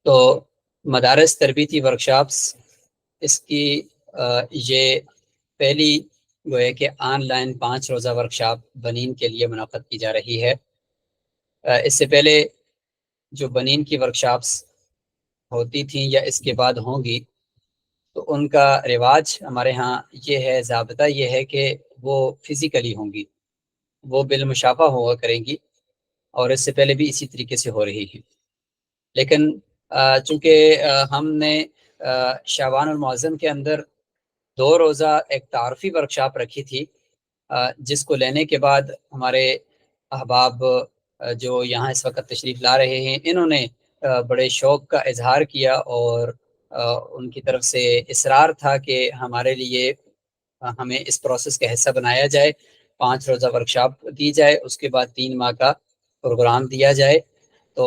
تو مدارس تربیتی ورکشاپس، اس کی یہ پہلی گویا کہ آن لائن 5 روزہ ورکشاپ بنین کے لیے منعقد کی جا رہی ہے۔ اس سے پہلے جو بنین کی ورکشاپس ہوتی تھیں یا اس کے بعد ہوں گی، تو ان کا رواج ہمارے ہاں یہ ہے، ضابطہ یہ ہے کہ وہ فزیکلی ہوں گی، وہ بالمشافہ ہوا کریں گی، اور اس سے پہلے بھی اسی طریقے سے ہو رہی ہیں۔ لیکن چونکہ ہم نے شعبان المعظم کے اندر 2 روزہ ایک تعارفی ورکشاپ رکھی تھی، جس کو لینے کے بعد ہمارے احباب جو یہاں اس وقت تشریف لا رہے ہیں، انہوں نے بڑے شوق کا اظہار کیا، اور ان کی طرف سے اصرار تھا کہ ہمارے لیے ہمیں اس پروسیس کا حصہ بنایا جائے، 5 روزہ ورکشاپ دی جائے، اس کے بعد 3 ماہ کا پروگرام دیا جائے۔ تو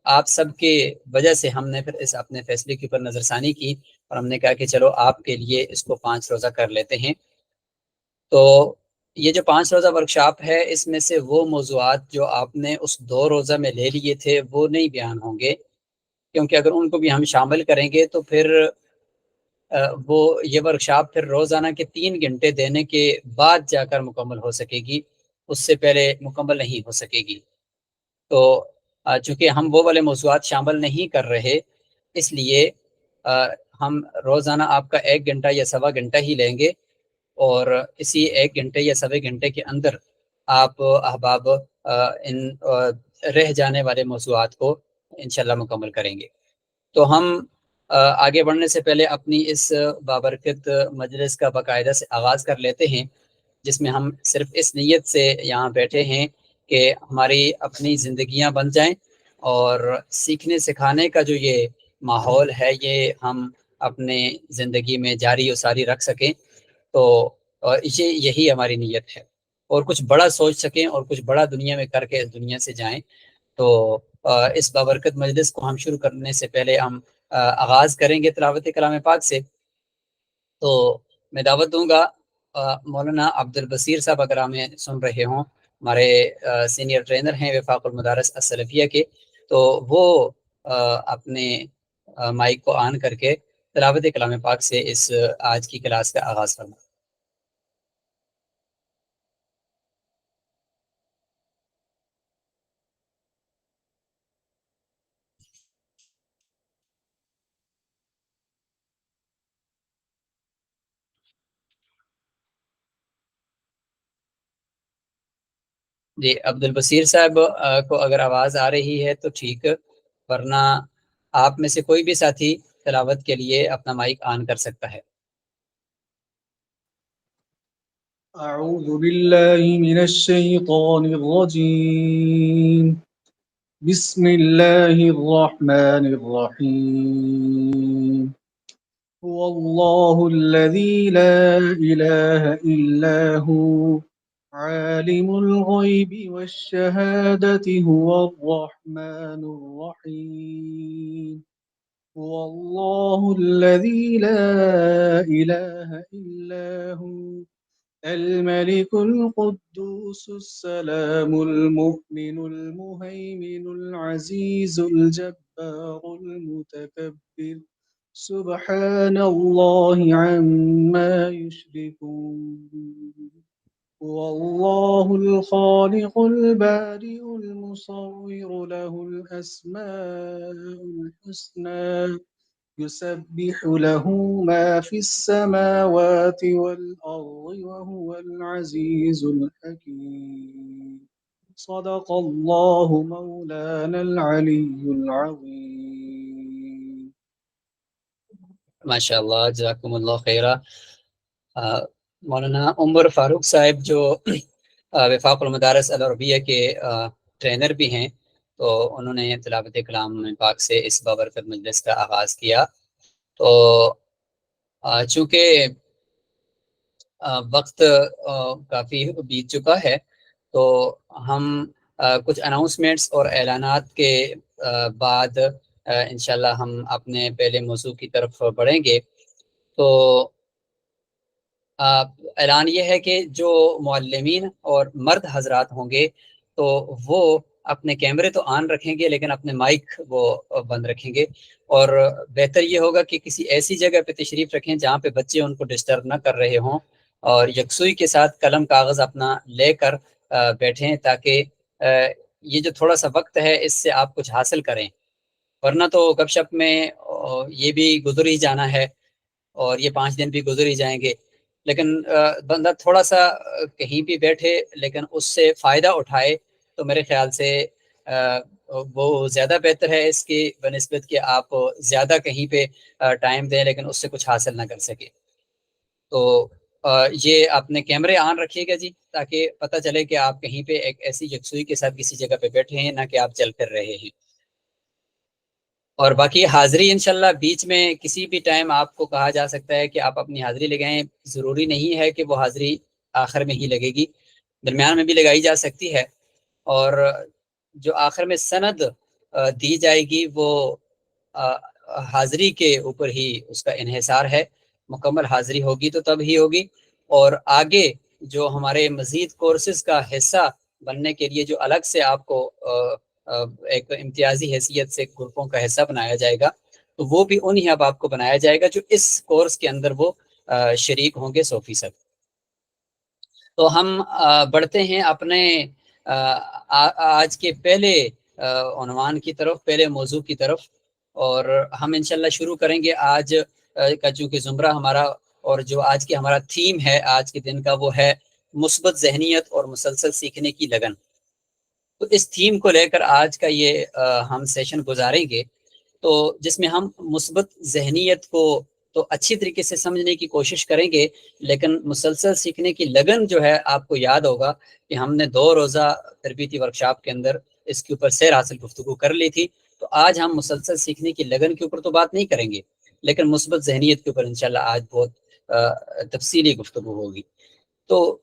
آپ سب کے وجہ سے ہم نے پھر اس اپنے فیصلے کے اوپر نظر ثانی کی، اور ہم نے کہا کہ چلو آپ کے لیے اس کو 5 روزہ کر لیتے ہیں۔ تو یہ جو 5 روزہ ورکشاپ ہے، اس میں سے وہ موضوعات جو آپ نے اس 2 روزہ میں لے لیے تھے وہ نہیں بیان ہوں گے، کیونکہ اگر ان کو بھی ہم شامل کریں گے تو پھر وہ یہ ورکشاپ پھر روزانہ کے 3 گھنٹے دینے کے بعد جا کر مکمل ہو سکے گی، اس سے پہلے مکمل نہیں ہو سکے گی۔ تو چونکہ ہم وہ والے موضوعات شامل نہیں کر رہے، اس لیے ہم روزانہ آپ کا 1 گھنٹہ یا 1.25 گھنٹہ ہی لیں گے، اور اسی 1 گھنٹے یا 1.25 گھنٹے کے اندر آپ احباب ان رہ جانے والے موضوعات کو انشاءاللہ مکمل کریں گے۔ تو ہم آگے بڑھنے سے پہلے اپنی اس بابرکت مجلس کا باقاعدہ سے آغاز کر لیتے ہیں، جس میں ہم صرف اس نیت سے یہاں بیٹھے ہیں کہ ہماری اپنی زندگیاں بن جائیں، اور سیکھنے سکھانے کا جو یہ ماحول ہے یہ ہم اپنے زندگی میں جاری و ساری رکھ سکیں۔ تو یہی ہماری نیت ہے، اور کچھ بڑا سوچ سکیں اور کچھ بڑا دنیا میں کر کے اس دنیا سے جائیں۔ تو اس بابرکت مجلس کو ہم شروع کرنے سے پہلے ہم آغاز کریں گے تلاوت کلام پاک سے۔ تو میں دعوت دوں گا مولانا عبد البصیر صاحب، اگر ہمیں سن رہے ہوں، ہمارے سینئر ٹرینر ہیں وفاق المدارس السلفیہ کے، تو وہ اپنے مائک کو آن کر کے تلاوت کلام پاک سے اس آج کی کلاس کا آغاز فرمائیں۔ جی عبد البصیر صاحب کو اگر آواز آ رہی ہے تو ٹھیک، ورنہ آپ میں سے کوئی بھی ساتھی تلاوت کے لیے اپنا مائک آن کر سکتا ہے۔ أعوذ بالله من الشيطان الرجيم. بسم الله الرحمن الرحيم. هو الله الذي لا إله إلا هو عالم الغيب والشهادة هو الرحمن الرحيم. هو الله الذي لا إله إلا هو الملك القدوس السلام المؤمن المهيمن العزيز الجبار المتكبر سبحان الله عما يشركون. هو الله الخالق البارئ المصور له الأسماء الحسنى يسبح له ما في السماوات والأرض وهو العزيز الحكيم. صدق الله مولانا العلي العظيم. ماشاء اللہ، جزاکم اللہ خیرہ۔ مولانا عمر فاروق صاحب جو وفاق المدارس العربیہ کے ٹرینر بھی ہیں، تو انہوں نے تلاوت کلام پاک سے اس بابرکت مجلس کا آغاز کیا۔ تو چونکہ وقت کافی بیت چکا ہے، تو ہم کچھ اناؤنسمنٹس اور اعلانات کے بعد انشاءاللہ ہم اپنے پہلے موضوع کی طرف بڑھیں گے۔ تو اعلان یہ ہے کہ جو معلمین اور مرد حضرات ہوں گے تو وہ اپنے کیمرے تو آن رکھیں گے لیکن اپنے مائک وہ بند رکھیں گے، اور بہتر یہ ہوگا کہ کسی ایسی جگہ پہ تشریف رکھیں جہاں پہ بچے ان کو ڈسٹرب نہ کر رہے ہوں، اور یکسوئی کے ساتھ قلم کاغذ اپنا لے کر بیٹھیں، تاکہ یہ جو تھوڑا سا وقت ہے اس سے آپ کچھ حاصل کریں، ورنہ تو گپ شپ میں یہ بھی گزر ہی جانا ہے اور یہ 5 دن بھی گزر ہی جائیں گے۔ لیکن بندہ تھوڑا سا کہیں بھی بیٹھے لیکن اس سے فائدہ اٹھائے تو میرے خیال سے وہ زیادہ بہتر ہے اس کی بنسبت کہ آپ زیادہ کہیں پہ ٹائم دیں لیکن اس سے کچھ حاصل نہ کر سکے۔ تو یہ اپنے کیمرے آن رکھیے گا جی، تاکہ پتہ چلے کہ آپ کہیں پہ ایک ایسی یکسوئی کے ساتھ کسی جگہ پہ بیٹھے ہیں، نہ کہ آپ چل پھر رہے ہیں۔ اور باقی حاضری انشاءاللہ بیچ میں کسی بھی ٹائم آپ کو کہا جا سکتا ہے کہ آپ اپنی حاضری لگائیں، ضروری نہیں ہے کہ وہ حاضری آخر میں ہی لگے گی، درمیان میں بھی لگائی جا سکتی ہے، اور جو آخر میں سند دی جائے گی وہ حاضری کے اوپر ہی اس کا انحصار ہے، مکمل حاضری ہوگی تو تب ہی ہوگی، اور آگے جو ہمارے مزید کورسز کا حصہ بننے کے لیے جو الگ سے آپ کو ایک امتیازی حیثیت سے گروپوں کا حصہ بنایا جائے گا، تو وہ بھی انہی اب آپ کو بنایا جائے گا جو اس کورس کے اندر وہ شریک ہوں گے 100%۔ تو ہم بڑھتے ہیں اپنے آج کے پہلے عنوان کی طرف، پہلے موضوع کی طرف، اور ہم انشاءاللہ شروع کریں گے آج کا چونکہ زمرہ ہمارا، اور جو آج کی ہمارا تھیم ہے آج کے دن کا، وہ ہے مثبت ذہنیت اور مسلسل سیکھنے کی لگن۔ تو اس تھیم کو لے کر آج کا یہ ہم سیشن گزاریں گے، تو جس میں ہم مثبت ذہنیت کو تو اچھی طریقے سے سمجھنے کی کوشش کریں گے، لیکن مسلسل سیکھنے کی لگن جو ہے، آپ کو یاد ہوگا کہ ہم نے 2 روزہ تربیتی ورکشاپ کے اندر اس کے اوپر سیر حاصل گفتگو کر لی تھی، تو آج ہم مسلسل سیکھنے کی لگن کے اوپر تو بات نہیں کریں گے، لیکن مثبت ذہنیت کے اوپر انشاءاللہ آج بہت تفصیلی گفتگو ہوگی۔ تو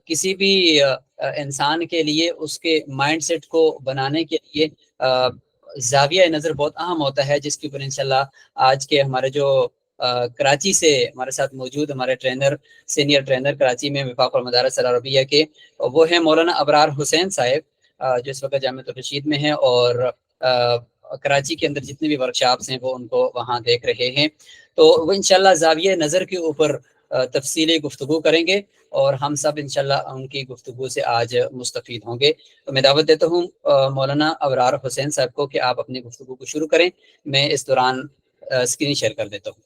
کسی بھی انسان کے لیے اس کے مائنڈ سیٹ کو بنانے کے لیے زاویہ نظر بہت اہم ہوتا ہے، جس کے اوپر انشاءاللہ آج کے ہمارے جو کراچی سے ہمارے ساتھ موجود ہمارے ٹرینر، سینئر ٹرینر کراچی میں وفاق المدارس العربیہ کے، وہ ہیں مولانا ابرار حسین صاحب، جو اس وقت جامعۃ الرشید میں ہیں، اور کراچی کے اندر جتنے بھی ورکشاپس ہیں وہ ان کو وہاں دیکھ رہے ہیں، تو وہ انشاءاللہ زاویہ نظر کے اوپر تفصیلی گفتگو کریں گے، اور ہم سب انشاءاللہ ان کی گفتگو سے آج مستفید ہوں گے۔ تو میں دعوت دیتا ہوں مولانا ابرار حسین صاحب کو کہ آپ اپنی گفتگو کو شروع کریں، میں اس دوران اسکرین شیئر کر دیتا ہوں۔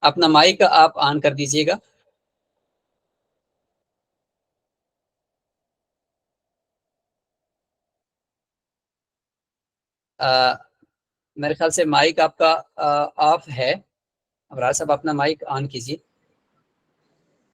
اپنا مائک آپ آن کر دیجئے گا۔ میرے خیال سے مائک آپ کا آف ہے، ابرار صاحب اپنا مائک آن کیجئے۔